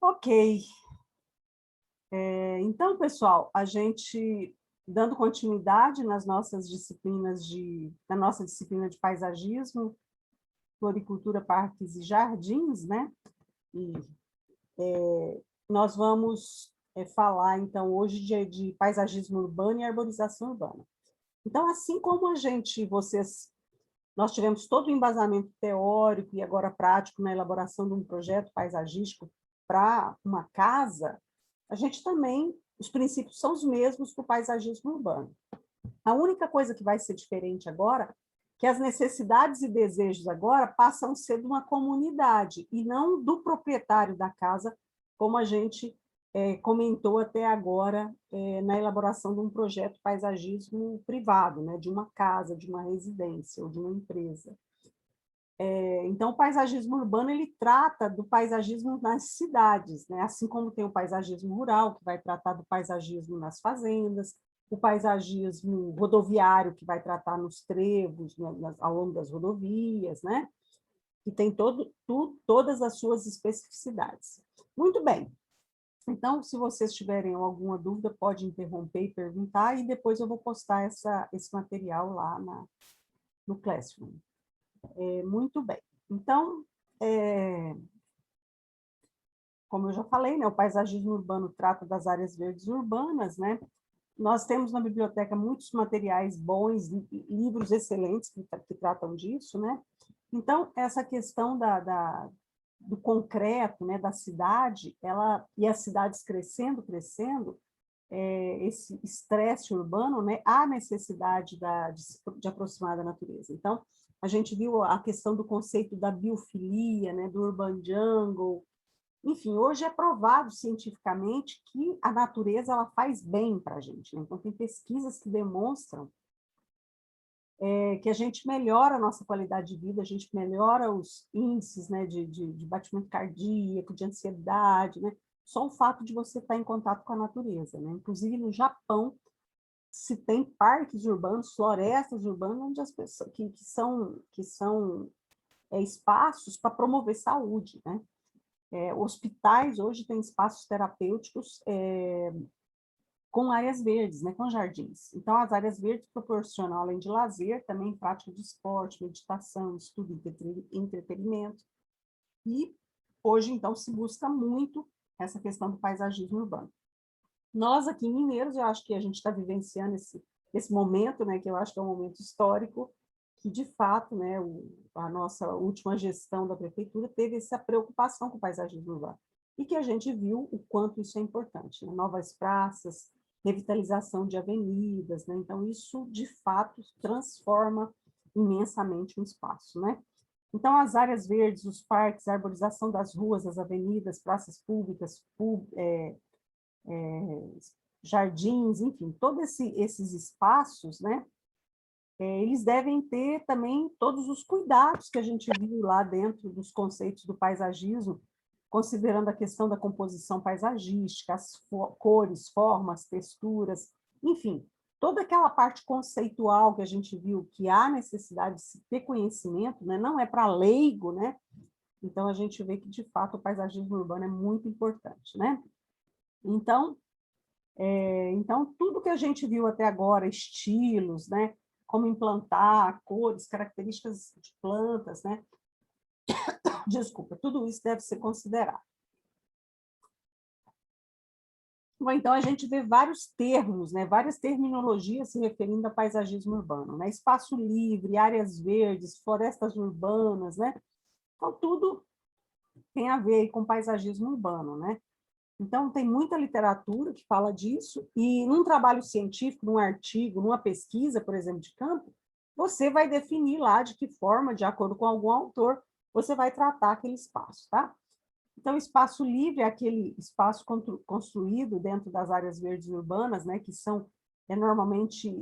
Ok. Então, pessoal, a gente, dando continuidade nas nossas disciplinas na nossa disciplina de paisagismo, floricultura, parques e jardins, né? E nós vamos falar, então, hoje de paisagismo urbano e arborização urbana. Então, assim como nós tivemos todo o embasamento teórico e agora prático na elaboração de um projeto paisagístico para uma casa, a gente também, os princípios são os mesmos para o paisagismo urbano. A única coisa que vai ser diferente agora, é que as necessidades e desejos agora passam a ser de uma comunidade e não do proprietário da casa, como a gente comentou até agora na elaboração de um projeto paisagismo privado, né, de uma casa, de uma residência ou de uma empresa. Então, o paisagismo urbano ele trata do paisagismo nas cidades, né? Assim como tem o paisagismo rural, que vai tratar do paisagismo nas fazendas, o paisagismo rodoviário, que vai tratar nos trevos, ao longo das rodovias, né? Que tem todas as suas especificidades. Muito bem. Então, se vocês tiverem alguma dúvida, pode interromper e perguntar, e depois eu vou postar esse material lá no Classroom. Muito bem. Então, como eu já falei, né, o paisagismo urbano trata das áreas verdes urbanas, né? Nós temos na biblioteca muitos materiais bons, livros excelentes que tratam disso, né? Então, essa questão do concreto, né, da cidade, e as cidades crescendo, esse estresse urbano, né, há necessidade de aproximar da natureza. Então, a gente viu a questão do conceito da biofilia, né, do urban jungle. Enfim, hoje é provado cientificamente que a natureza ela faz bem para a gente, né? Então, tem pesquisas que demonstram que a gente melhora a nossa qualidade de vida, a gente melhora os índices, né, de batimento cardíaco, de ansiedade, né? Só o fato de você estar em contato com a natureza, né? Inclusive, no Japão, se tem parques urbanos, florestas urbanas, onde as pessoas que são espaços para promover saúde, né? Hospitais hoje têm espaços terapêuticos com áreas verdes, né, com jardins. Então, as áreas verdes proporcionam, além de lazer, também prática de esporte, meditação, estudo e entretenimento. E hoje, então, se busca muito essa questão do paisagismo urbano. Nós, aqui em Mineiros, eu acho que a gente está vivenciando esse momento, né, que eu acho que é um momento histórico, que, de fato, né, a nossa última gestão da prefeitura teve essa preocupação com o paisagismo urbano, e que a gente viu o quanto isso é importante, né? Novas praças, revitalização de avenidas, né? Então, isso, de fato, transforma imensamente um espaço, né? Então, as áreas verdes, os parques, a arborização das ruas, das avenidas, praças públicas, jardins, enfim, todos esses espaços, né? Eles devem ter também todos os cuidados que a gente viu lá dentro dos conceitos do paisagismo, considerando a questão da composição paisagística, as cores, formas, texturas, enfim, toda aquela parte conceitual que a gente viu que há necessidade de se ter conhecimento, né? Não é para leigo, né? Então, a gente vê que, de fato, o paisagismo urbano é muito importante, né? Então, tudo que a gente viu até agora, estilos, né? Como implantar, cores, características de plantas, né? Desculpa, tudo isso deve ser considerado. Bom, então, a gente vê vários termos, né? Várias terminologias se referindo a paisagismo urbano, né? Espaço livre, áreas verdes, florestas urbanas, né? Então, tudo tem a ver com paisagismo urbano, né? Então, tem muita literatura que fala disso, e num trabalho científico, num artigo, numa pesquisa, por exemplo, de campo, você vai definir lá de que forma, de acordo com algum autor, você vai tratar aquele espaço, tá? Então, espaço livre é aquele espaço construído dentro das áreas verdes urbanas, né, que são normalmente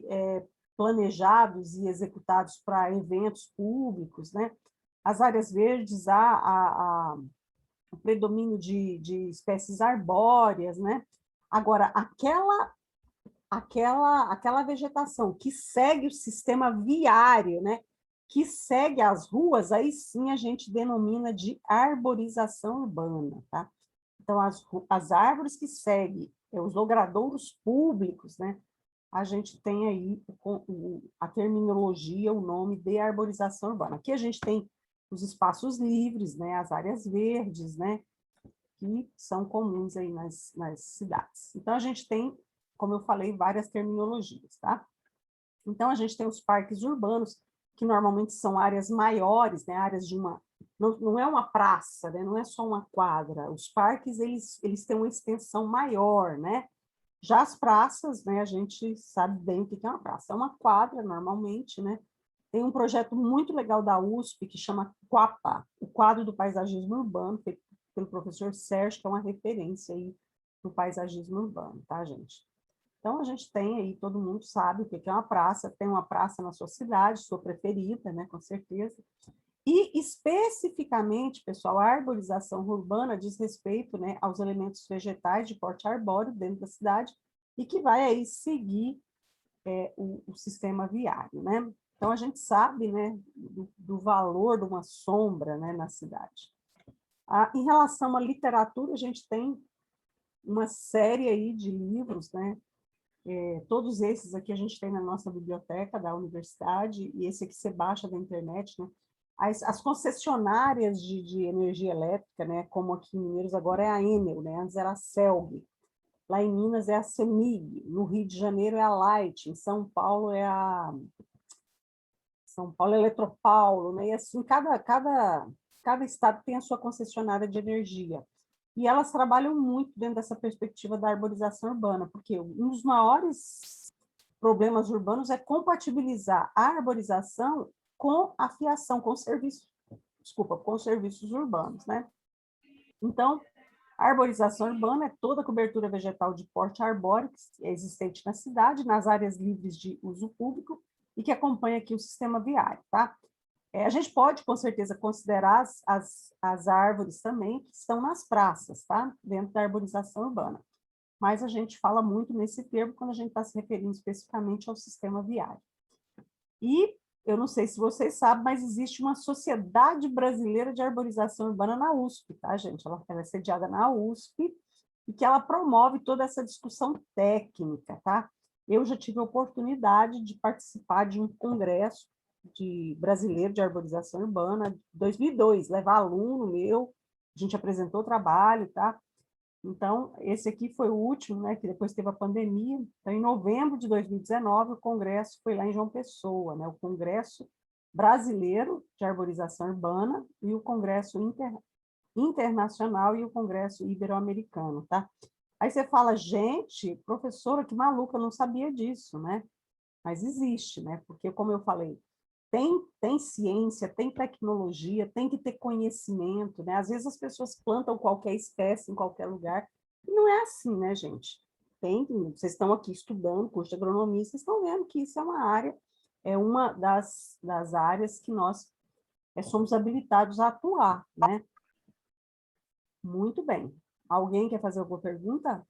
planejados e executados para eventos públicos, né? As áreas verdes, há o predomínio de espécies arbóreas, né? Agora, aquela vegetação que segue o sistema viário, né? Que segue as ruas, aí sim a gente denomina de arborização urbana, tá? Então, as árvores que seguem, os logradouros públicos, né? A gente tem aí a terminologia, o nome de arborização urbana. Aqui a gente tem os espaços livres, né? As áreas verdes, né? Que são comuns aí nas cidades. Então, a gente tem, como eu falei, várias terminologias, tá? Então, a gente tem os parques urbanos, que normalmente são áreas maiores, né? Áreas de uma... Não é uma praça, né? Não é só uma quadra. Os parques, eles têm uma extensão maior, né? Já as praças, né? A gente sabe bem o que é uma praça. É uma quadra, normalmente, né? Tem um projeto muito legal da USP, que chama QUAPA, o Quadro do Paisagismo Urbano, feito pelo professor Sérgio, que é uma referência aí no paisagismo urbano, tá, gente? Então, a gente tem aí, todo mundo sabe o que é uma praça, tem uma praça na sua cidade, sua preferida, né, com certeza. E, especificamente, pessoal, a arborização urbana diz respeito, né, aos elementos vegetais de porte arbóreo dentro da cidade e que vai aí seguir o sistema viário, né? Então, a gente sabe, né, do valor de uma sombra, né, na cidade. Em relação à literatura, a gente tem uma série aí de livros, né? Todos esses aqui a gente tem na nossa biblioteca da universidade, e esse aqui você baixa da internet, né? As concessionárias de energia elétrica, né? Como aqui em Mineiros agora é a Enel, né? Antes era a Celg. Lá em Minas é a CEMIG, no Rio de Janeiro é a Light, em São Paulo é a São Paulo Eletropaulo, né? E assim, cada estado tem a sua concessionária de energia. E elas trabalham muito dentro dessa perspectiva da arborização urbana, porque um dos maiores problemas urbanos é compatibilizar a arborização com a fiação, com serviços, com serviços urbanos, né? Então, a arborização urbana é toda a cobertura vegetal de porte arbóreo que é existente na cidade, nas áreas livres de uso público e que acompanha aqui o sistema viário, tá? A gente pode, com certeza, considerar as árvores também que estão nas praças, tá? Dentro da arborização urbana. Mas a gente fala muito nesse termo quando a gente está se referindo especificamente ao sistema viário. E eu não sei se vocês sabem, mas existe uma Sociedade Brasileira de Arborização Urbana na USP, tá, gente? Ela é sediada na USP e que ela promove toda essa discussão técnica, tá? Eu já tive a oportunidade de participar de um congresso brasileiro de arborização urbana, 2002, levar aluno meu, a gente apresentou o trabalho, tá? Então, esse aqui foi o último, né, que depois teve a pandemia. Então, em novembro de 2019, o congresso foi lá em João Pessoa, né, o Congresso Brasileiro de Arborização Urbana e o Congresso Internacional e o Congresso Ibero-Americano, tá? Aí você fala, gente, professora, que maluca, eu não sabia disso, né? Mas existe, né? Porque, como eu falei, tem ciência, tem tecnologia, tem que ter conhecimento, né? Às vezes as pessoas plantam qualquer espécie em qualquer lugar, e não é assim, né, gente? Vocês estão aqui estudando curso de agronomia, vocês estão vendo que isso é uma área, é uma das áreas que nós somos habilitados a atuar, né? Muito bem. Alguém quer fazer alguma pergunta?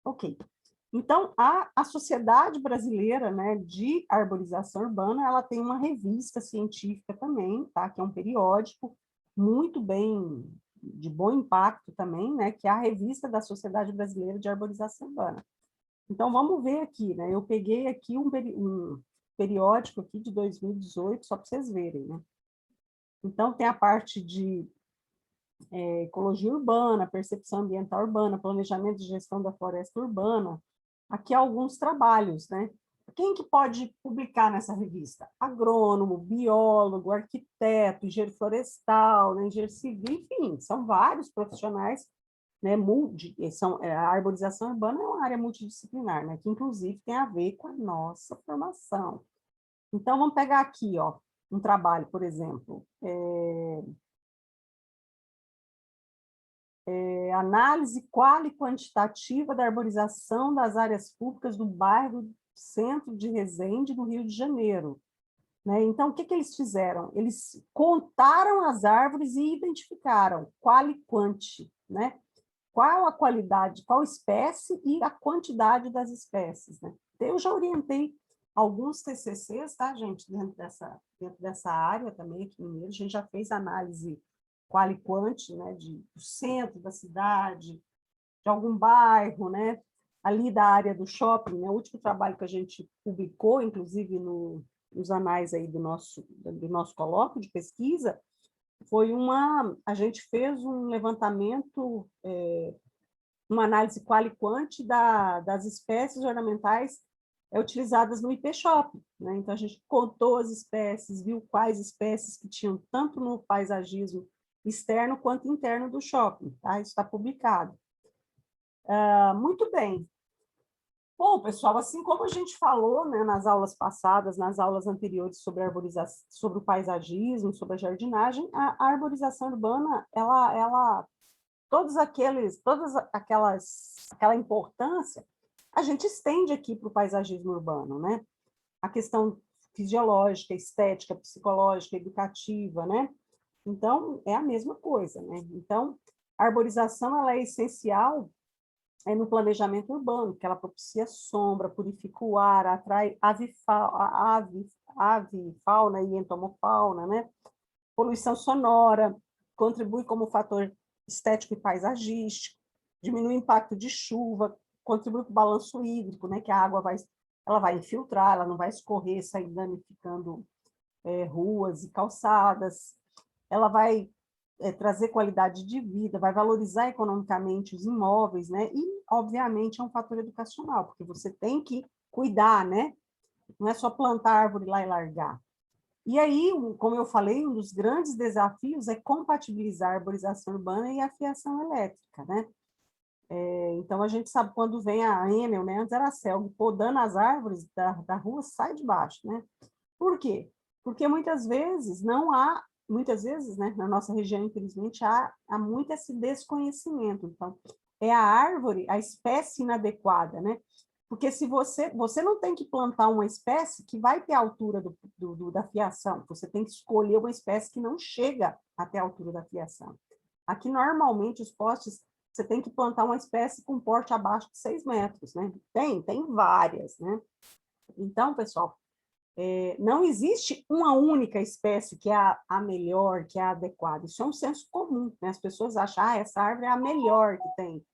Ok. Então, a Sociedade Brasileira, né, de Arborização Urbana, ela tem uma revista científica também, tá? Que é um periódico muito bem, de bom impacto também, né? Que é a revista da Sociedade Brasileira de Arborização Urbana. Então, vamos ver aqui, né? Eu peguei aqui um periódico aqui de 2018, só para vocês verem, né? Então, tem a parte de ecologia urbana, percepção ambiental urbana, planejamento de gestão da floresta urbana. Aqui há alguns trabalhos, né? Quem que pode publicar nessa revista? Agrônomo, biólogo, arquiteto, engenheiro florestal, né? Engenheiro civil, enfim, são vários profissionais, né? A arborização urbana é uma área multidisciplinar, né? Que inclusive tem a ver com a nossa formação. Então, vamos pegar aqui, ó, um trabalho, por exemplo, análise qual e quantitativa da arborização das áreas públicas do bairro Centro de Resende, no Rio de Janeiro. Né? Então, o que eles fizeram? Eles contaram as árvores e identificaram qual e quanti, né? Qual a qualidade, qual espécie e a quantidade das espécies. Né? Então, eu já orientei alguns TCCs, tá, gente, dentro dessa área também aqui em Mineiro. A gente já fez análise qual e quanti, né, do centro da cidade, de algum bairro, né, ali da área do shopping, né, o último trabalho que a gente publicou, inclusive nos anais aí do nosso colóquio de pesquisa, a gente fez um levantamento, uma análise qual e quanti das espécies ornamentais utilizadas no IP Shop, né? Então, a gente contou as espécies, viu quais espécies que tinham tanto no paisagismo externo quanto interno do shopping, tá? Isso está publicado. Muito bem. Bom, pessoal, assim como a gente falou, né, nas aulas passadas, nas aulas anteriores sobre arborização, sobre o paisagismo, sobre a jardinagem, a arborização urbana, aquela importância, a gente estende aqui para o paisagismo urbano, né? A questão fisiológica, estética, psicológica, educativa, né? Então, é a mesma coisa, né? Então, a arborização, ela é essencial no planejamento urbano, que ela propicia sombra, purifica o ar, atrai avifauna e entomofauna, né? Poluição sonora, contribui como fator estético e paisagístico, diminui o impacto de chuva, contribui para o balanço hídrico, né, que a água vai infiltrar, ela não vai escorrer, sair danificando ruas e calçadas, ela vai trazer qualidade de vida, vai valorizar economicamente os imóveis, né, e, obviamente, é um fator educacional, porque você tem que cuidar, né, não é só plantar árvore lá e largar. E aí, como eu falei, um dos grandes desafios é compatibilizar a arborização urbana e a fiação elétrica, né? Então, a gente sabe quando vem a Enel, né? Antes era a Celg, podando as árvores da rua, sai de baixo, né? Por quê? Porque muitas vezes, né, na nossa região, infelizmente, há muito esse desconhecimento. Então, é a árvore, a espécie inadequada, né? Porque se você não tem que plantar uma espécie que vai ter a altura da fiação, você tem que escolher uma espécie que não chega até a altura da fiação. Aqui, normalmente, os postes, você tem que plantar uma espécie com porte abaixo de 6 metros, né? Tem várias, né? Então, pessoal, não existe uma única espécie que é a melhor, que é a adequada. Isso é um senso comum, né? As pessoas acham, essa árvore é a melhor que tem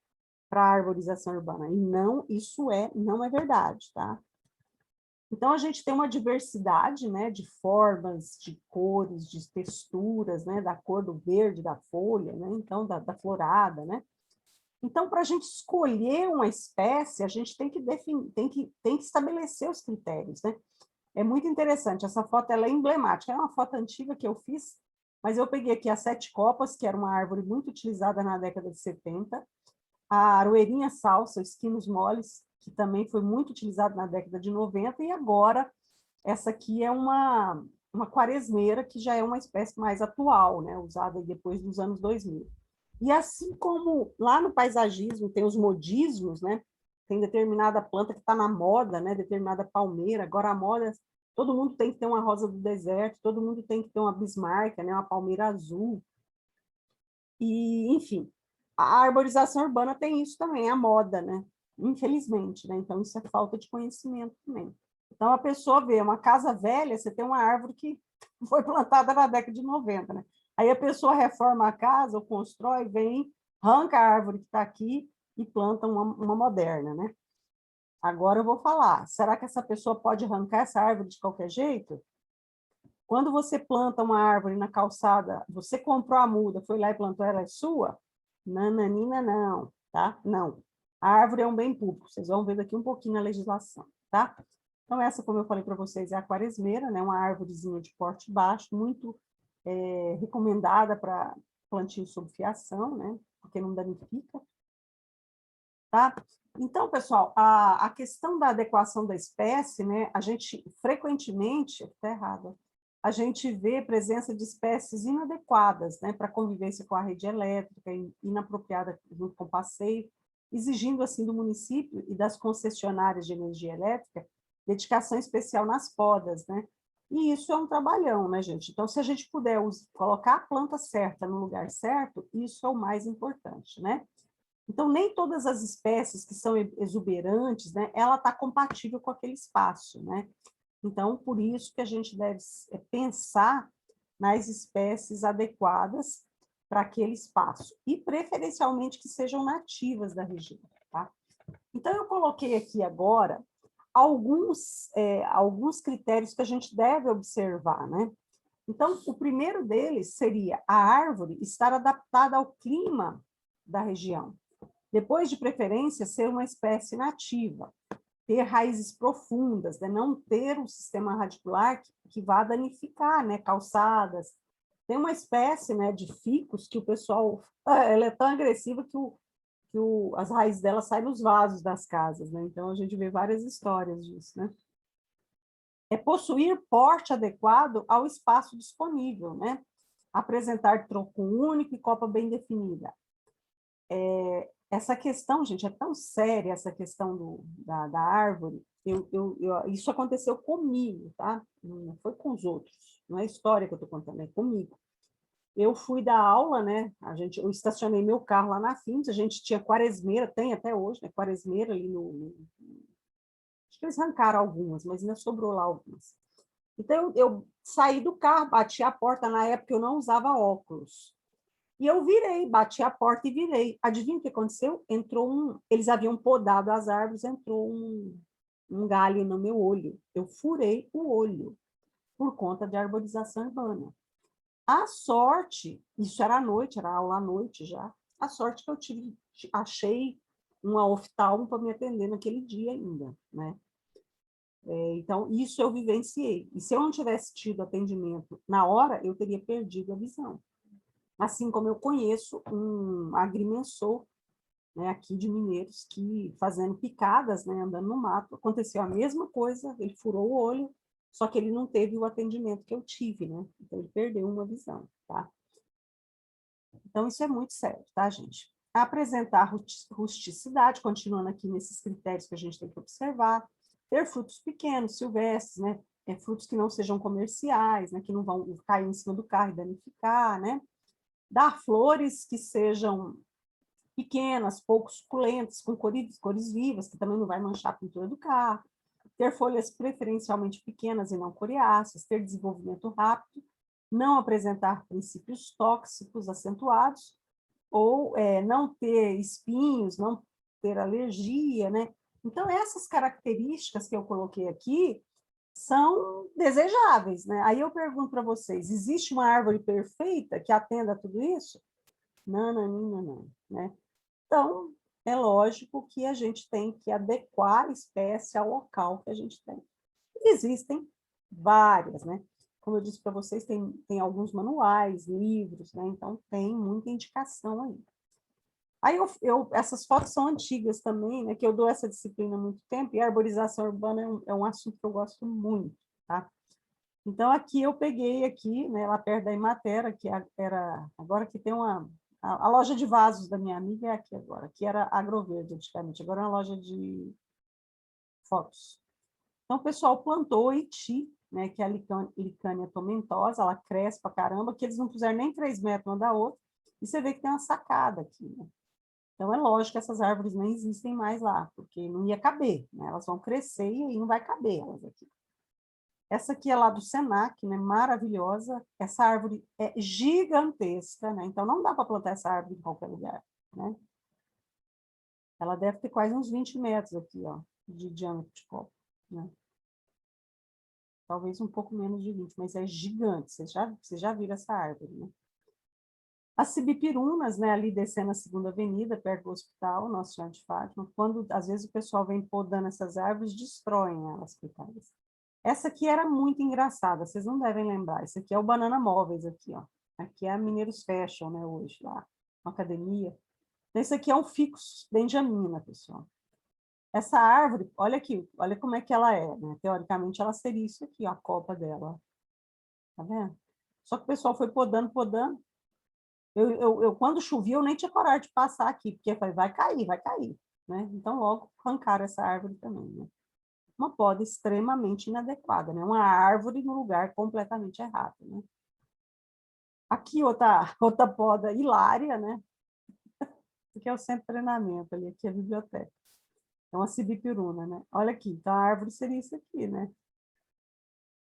para a arborização urbana. E não, não é verdade, tá? Então, a gente tem uma diversidade, né, de formas, de cores, de texturas, né, da cor do verde da folha, né, então, da florada, né? Então, para a gente escolher uma espécie, a gente tem que definir, tem que estabelecer os critérios, né? É muito interessante, essa foto ela é emblemática, é uma foto antiga que eu fiz, mas eu peguei aqui as 7 copas, que era uma árvore muito utilizada na década de 70, a aroeirinha salsa, os quinos moles, que também foi muito utilizado na década de 90, e agora essa aqui é uma quaresmeira, que já é uma espécie mais atual, né, usada depois dos anos 2000. E assim como lá no paisagismo tem os modismos, né, tem determinada planta que está na moda, né, determinada palmeira, agora a moda, todo mundo tem que ter uma rosa do deserto, todo mundo tem que ter uma Bismarck, né, uma palmeira azul, e, enfim, a arborização urbana tem isso também, a moda, né? Infelizmente, né? Então, isso é falta de conhecimento também. Então, a pessoa vê uma casa velha, você tem uma árvore que foi plantada na década de 90, né? Aí a pessoa reforma a casa ou constrói, vem, arranca a árvore que está aqui e planta uma moderna, né? Agora eu vou falar, será que essa pessoa pode arrancar essa árvore de qualquer jeito? Quando você planta uma árvore na calçada, você comprou a muda, foi lá e plantou, ela é sua? Nananina, não, tá? Não. A árvore é um bem público, vocês vão ver daqui um pouquinho na legislação, tá? Então, essa, como eu falei para vocês, é a quaresmeira, né? Uma árvorezinha de porte baixo, muito recomendada para plantio sob fiação, né? Porque não danifica, tá? Então, pessoal, a questão da adequação da espécie, né? A gente, frequentemente, está errado, a gente vê presença de espécies inadequadas, né, para convivência com a rede elétrica, inapropriada junto com o passeio, exigindo, assim, do município e das concessionárias de energia elétrica dedicação especial nas podas, né? E isso é um trabalhão, né, gente? Então, se a gente puder colocar a planta certa no lugar certo, isso é o mais importante, né? Então, nem todas as espécies que são exuberantes, né, ela está compatível com aquele espaço, né? Então, por isso que a gente deve pensar nas espécies adequadas para aquele espaço, e preferencialmente que sejam nativas da região, tá? Então, eu coloquei aqui agora alguns critérios que a gente deve observar, né? Então, o primeiro deles seria a árvore estar adaptada ao clima da região. Depois, de preferência, ser uma espécie nativa, ter raízes profundas, né? Não ter um sistema radicular que vá danificar, né? Calçadas. Tem uma espécie, né, de ficus que o pessoal... ela é tão agressiva que as raízes dela saem nos vasos das casas, né? Então, a gente vê várias histórias disso, né? É possuir porte adequado ao espaço disponível, né? Apresentar tronco único e copa bem definida. Essa questão, gente, é tão séria, essa questão da árvore. Isso aconteceu comigo, tá? Não foi com os outros. Não é história que eu estou contando, é comigo. Eu fui dar aula, né? Eu estacionei meu carro lá na Fins, a gente tinha quaresmeira, tem até hoje, né? Quaresmeira ali acho que eles arrancaram algumas, mas ainda sobrou lá algumas. Então, eu saí do carro, bati a porta, na época eu não usava óculos. E eu virei, bati a porta e virei. Adivinha o que aconteceu? Eles haviam podado as árvores, entrou um galho no meu olho. Eu furei o olho por conta de arborização urbana. A sorte, isso era à noite, era aula à noite já, a sorte que eu achei uma oftalmo para me atender naquele dia ainda, né? Então, isso eu vivenciei. E se eu não tivesse tido atendimento na hora, eu teria perdido a visão. Assim como eu conheço um agrimensor, né, aqui de Mineiros, que fazendo picadas, né, andando no mato, aconteceu a mesma coisa, ele furou o olho, só que ele não teve o atendimento que eu tive, né? Então, ele perdeu uma visão, tá? Então, isso é muito sério, tá, gente? Apresentar rusticidade, continuando aqui nesses critérios que a gente tem que observar, ter frutos pequenos, silvestres, né? Frutos que não sejam comerciais, né? Que não vão cair em cima do carro e danificar, né? Dar flores que sejam pequenas, pouco suculentas, com cores vivas, que também não vai manchar a pintura do carro. Ter folhas preferencialmente pequenas e não coriáceas, ter desenvolvimento rápido, não apresentar princípios tóxicos acentuados, ou não ter espinhos, não ter alergia, né? Então, essas características que eu coloquei aqui são desejáveis, né? Aí eu pergunto para vocês, existe uma árvore perfeita que atenda a tudo isso? Não, não, não, não, né? Então, é lógico que a gente tem que adequar a espécie ao local que a gente tem. Existem várias, né? Como eu disse para vocês, tem alguns manuais, livros, né? Então, tem muita indicação aí. Aí, essas fotos são antigas também, né? Que eu dou essa disciplina há muito tempo, e a arborização urbana é um assunto que eu gosto muito, tá? Então, aqui eu peguei aqui, né, lá perto da Imatera, que agora que tem a loja de vasos da minha amiga é aqui agora, que era Agroverde antigamente, agora é uma loja de fotos. Então, o pessoal plantou Iti, né, que é a Licânia tomentosa, ela cresce pra caramba, que eles não puseram nem 3 metros uma da outra, e você vê que tem uma sacada aqui, né? Então, é lógico que essas árvores nem existem mais lá, porque não ia caber, né? Elas vão crescer e aí não vai caber elas aqui. Essa aqui é lá do Senac, né? Maravilhosa. Essa árvore é gigantesca, né? Então, não dá para plantar essa árvore em qualquer lugar, né? Ela deve ter quase uns 20 metros aqui, ó, de diâmetro de copo, né? Talvez um pouco menos de 20, mas é gigante. Vocês já viram essa árvore, né? As cibipirunas, né, ali descendo a segunda avenida, perto do hospital, Nossa Senhora de Fátima, quando às vezes o pessoal vem podando essas árvores, destroem elas, coitadas. Essa aqui era muito engraçada, vocês não devem lembrar. Esse aqui é o Banana Móveis, aqui, ó. Aqui é a Mineiros Fashion, né, hoje, lá, na academia. Esse aqui é um Ficus benjamina, pessoal. Essa árvore, olha aqui, olha como é que ela é, né? Teoricamente, ela seria isso aqui, ó, a copa dela. Tá vendo? Só que o pessoal foi podando, podando. Quando chovia, eu nem tinha coragem de passar aqui, porque eu falei, vai cair, né? Então, logo arrancaram essa árvore também, né? Uma poda extremamente inadequada, né? Uma árvore no lugar completamente errado, né? Aqui, outra poda hilária, né? Aqui é o centro de treinamento, ali, aqui é a biblioteca. É uma cibipiruna, né? Olha aqui, então a árvore seria isso aqui, né?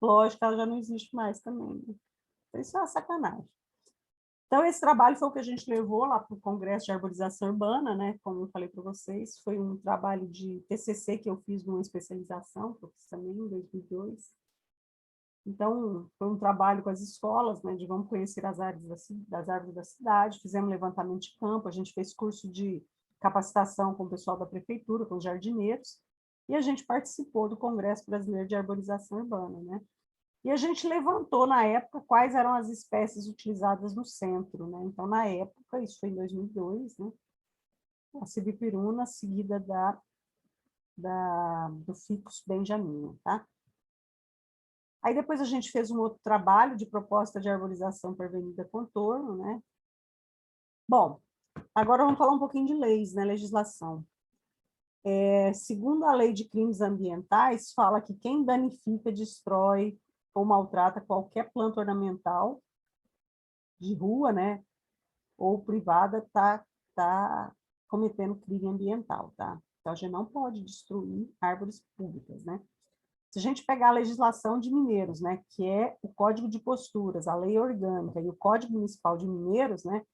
Lógico que ela já não existe mais também, né? Então, isso é uma sacanagem. Então, esse trabalho foi o que a gente levou lá para o Congresso de Arborização Urbana, né? Como eu falei para vocês, foi um trabalho de TCC que eu fiz numa especialização, que eu fiz também em 2002. Então, foi um trabalho com as escolas, né, de vamos conhecer as árvores da cidade, fizemos levantamento de campo, a gente fez curso de capacitação com o pessoal da prefeitura, com os jardineiros, e a gente participou do Congresso Brasileiro de Arborização Urbana, né? E a gente levantou, na época, quais eram as espécies utilizadas no centro, né? Então, na época, isso foi em 2002, né? A Sibipiruna, seguida do Ficus benjamina, tá? Aí depois a gente fez um outro trabalho de proposta de arborização para a Avenida Contorno, né? Bom, agora vamos falar um pouquinho de leis, né? Legislação. Segundo a Lei de Crimes Ambientais, fala que quem danifica, destrói ou maltrata qualquer planta ornamental de rua, né? Ou privada, tá cometendo crime ambiental, tá? Então, a gente não pode destruir árvores públicas, né? Se a gente pegar a legislação de Mineiros, né, que é o Código de Posturas, a Lei Orgânica e o Código Municipal de Mineiros, né,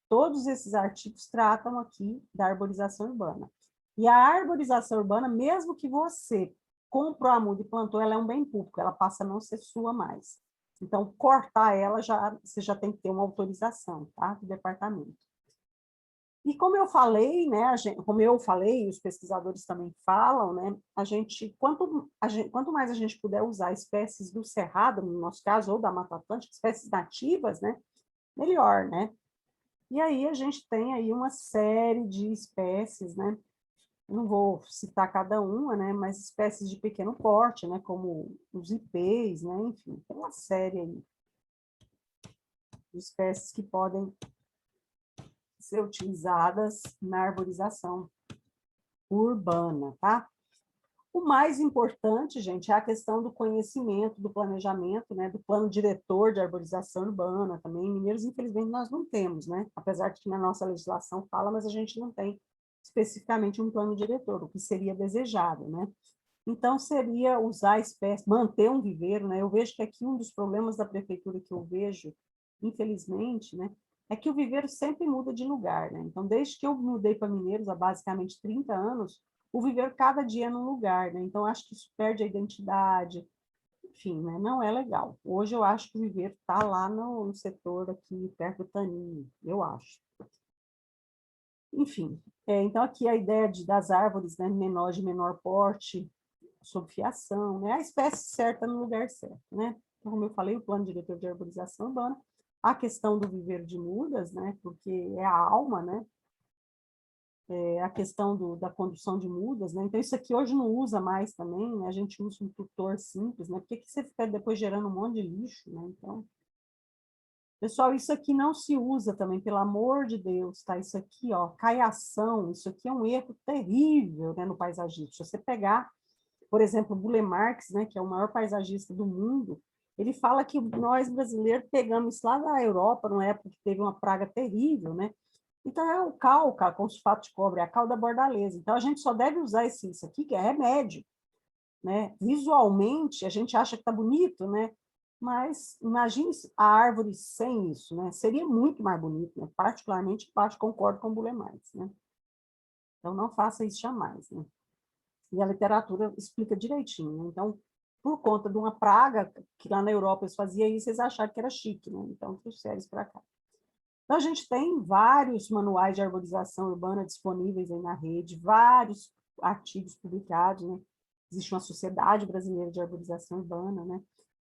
todos esses artigos tratam aqui da arborização urbana. E a arborização urbana, mesmo que você comprou a muda e plantou, ela é um bem público, ela passa a não ser sua mais. Então, cortar ela, você já tem que ter uma autorização, tá, do departamento. E como eu falei, né, como eu falei, os pesquisadores também falam, né, quanto mais a gente puder usar espécies do cerrado, no nosso caso, ou da Mata Atlântica, espécies nativas, né, melhor, né? E aí a gente tem aí uma série de espécies, né? Eu não vou citar cada uma, né, mas espécies de pequeno porte, né, como os ipês, né, enfim, tem uma série aí de espécies que podem ser utilizadas na arborização urbana, tá? O mais importante, gente, é a questão do conhecimento, do planejamento, né, do plano diretor de arborização urbana também. Em Mineiros, infelizmente, nós não temos, né? Apesar de que na nossa legislação fala, mas a gente não tem especificamente um plano diretor, o que seria desejado, né? Então, seria usar espécies, manter um viveiro, né? Eu vejo que aqui um dos problemas da prefeitura que eu vejo, infelizmente, né, é que o viveiro sempre muda de lugar, né? Então, desde que eu mudei para Mineiros, há basicamente 30 anos, o viveiro cada dia é num lugar, né? Então, acho que isso perde a identidade, enfim, né? Não é legal. Hoje eu acho que o viveiro está lá no setor aqui, perto do Taninho, eu acho. Enfim, então aqui a ideia das árvores, né, de menor porte, sob fiação, né? A espécie certa no lugar certo, né? Então, como eu falei, o plano diretor de arborização urbana, a questão do viveiro de mudas, né? Porque é a alma, né? A questão da condução de mudas, né? Então, isso aqui hoje não usa mais também, né? A gente usa um tutor simples, né? Por que você fica depois gerando um monte de lixo, né? Então, pessoal, isso aqui não se usa também, pelo amor de Deus, tá? Isso aqui, ó, caiação, isso aqui é um erro terrível, né, no paisagismo. Se você pegar, por exemplo, o Burle Marx, né, que é o maior paisagista do mundo, ele fala que nós brasileiros pegamos isso lá da Europa, numa época que teve uma praga terrível, né? Então, é o cal, com sulfato de cobre, é a cal da bordaleza. Então, a gente só deve usar isso aqui, que é remédio, né? Visualmente, a gente acha que está bonito, né? Mas imagine a árvore sem isso, né? Seria muito mais bonito, né? Particularmente, eu concordo com o Burle Marx, né? Então, não faça isso jamais, né? E a literatura explica direitinho, né? Então, por conta de uma praga, que lá na Europa eles faziam isso, eles acharam que era chique, né? Então, trouxeram isso para cá. Então, a gente tem vários manuais de arborização urbana disponíveis aí na rede, vários artigos publicados, né? Existe uma Sociedade Brasileira de Arborização Urbana, né?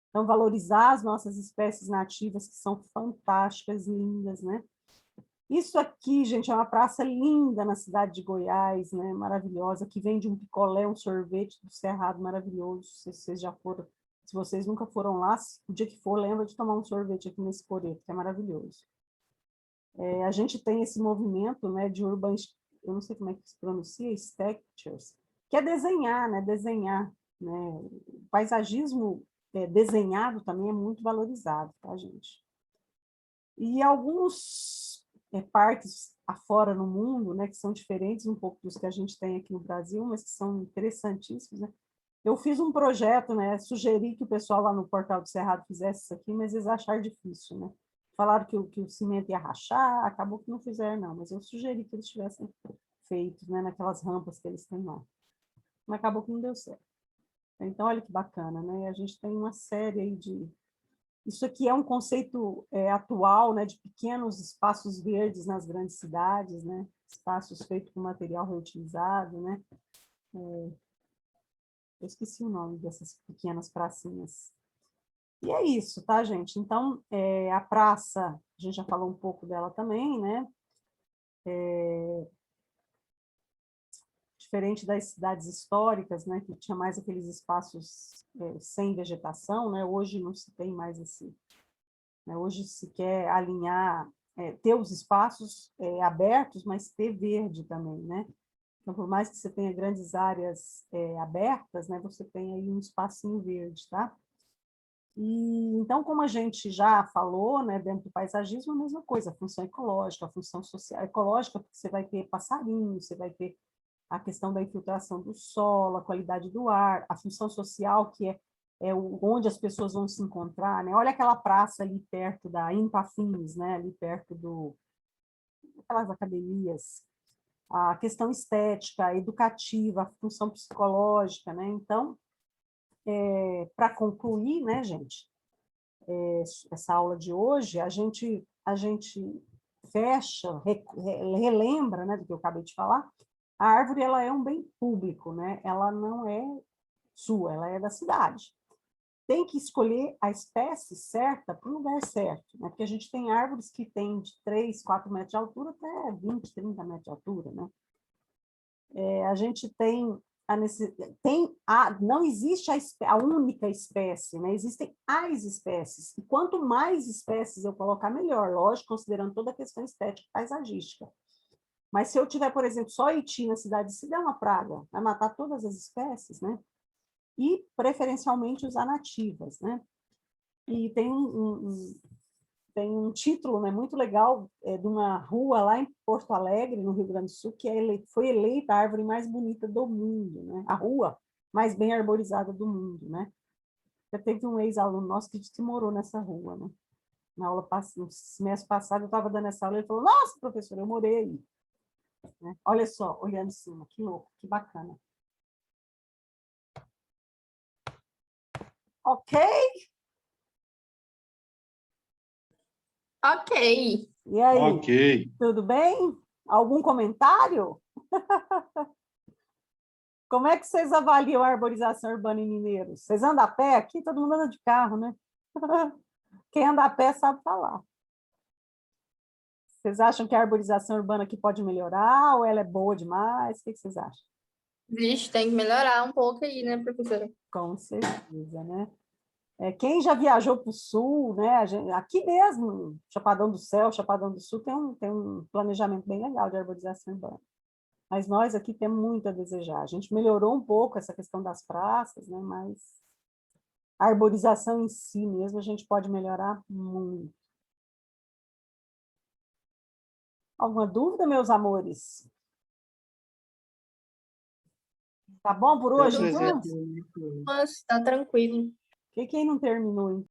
Então, valorizar as nossas espécies nativas, que são fantásticas, lindas, né? Isso aqui, gente, é uma praça linda na cidade de Goiás, né? Maravilhosa, que vende um picolé, um sorvete do Cerrado maravilhoso. Se vocês já foram, se vocês nunca foram lá, o dia que for, lembra de tomar um sorvete aqui nesse coreto, que é maravilhoso. A gente tem esse movimento, né, de urban, eu não sei como é que se pronuncia, architectures, que é desenhar, né, desenhar, né, o paisagismo desenhado também é muito valorizado, tá, gente? E alguns parques afora no mundo, né, que são diferentes um pouco dos que a gente tem aqui no Brasil, mas que são interessantíssimos, né? Eu fiz um projeto, né, sugeri que o pessoal lá no Portal do Cerrado fizesse isso aqui, mas eles acharam difícil, né? falaram que o cimento ia rachar, acabou que não fizeram, não, mas eu sugeri que eles tivessem feito, né, naquelas rampas que eles têm lá. Mas acabou que não deu certo. Então, olha que bacana, né? A gente tem uma série aí de... Isso aqui é um conceito atual, né, de pequenos espaços verdes nas grandes cidades, né? Espaços feitos com material reutilizado, né? Eu esqueci o nome dessas pequenas pracinhas. E é isso, tá, gente? Então, a praça, a gente já falou um pouco dela também, né? Diferente das cidades históricas, né, que tinha mais aqueles espaços sem vegetação, né? Hoje não se tem mais esse... Né? Hoje se quer alinhar, ter os espaços abertos, mas ter verde também, né? Então, por mais que você tenha grandes áreas abertas, né, você tem aí um espacinho verde, tá? E, então, como a gente já falou, né, dentro do paisagismo, a mesma coisa, a função ecológica, a função social, ecológica, porque você vai ter passarinhos, você vai ter a questão da infiltração do solo, a qualidade do ar, a função social, que onde as pessoas vão se encontrar, né? Olha aquela praça ali perto da Impafins, né? Ali perto aquelas academias, a questão estética, educativa, a função psicológica, né? Então, para concluir, né, gente, essa aula de hoje, a gente fecha, relembra, né, do que eu acabei de falar. A árvore, ela é um bem público, né? Ela não é sua, ela é da cidade. Tem que escolher a espécie certa para o lugar certo, né? Porque a gente tem árvores que têm de 3, 4 metros de altura até 20, 30 metros de altura, né? A gente tem não existe a única espécie, né? Existem as espécies. E quanto mais espécies eu colocar, melhor, lógico, considerando toda a questão estética e paisagística. Mas se eu tiver, por exemplo, só Iti na cidade, se der uma praga, vai matar todas as espécies, né? E, preferencialmente, usar nativas, né? E tem um título, né, muito legal de uma rua lá em Porto Alegre, no Rio Grande do Sul, que foi eleita a árvore mais bonita do mundo, né? A rua mais bem arborizada do mundo, né? Já teve um ex-aluno nosso que disse que morou nessa rua, né? Na aula no semestre passado, eu estava dando essa aula, ele falou, nossa, professor, eu morei aí. Né? Olha só, olhando em cima, que louco, que bacana. Ok? Ok. E aí, Ok. tudo bem? Algum comentário? Como é que vocês avaliam a arborização urbana em Mineiros? Vocês andam a pé aqui? Todo mundo anda de carro, né? Quem anda a pé sabe falar. Vocês acham que a arborização urbana aqui pode melhorar ou ela é boa demais? O que vocês acham? Vixe, tem que melhorar um pouco aí, né, professora? Com certeza, né? Quem já viajou para o sul, né? Aqui mesmo, Chapadão do Céu, Chapadão do Sul, tem um planejamento bem legal de arborização urbana. Mas nós aqui temos muito a desejar. A gente melhorou um pouco essa questão das praças, né? Mas a arborização em si mesmo a gente pode melhorar muito. Alguma dúvida, meus amores? Tá bom por hoje, Professor, então? Mas tá tranquilo. Quem não terminou,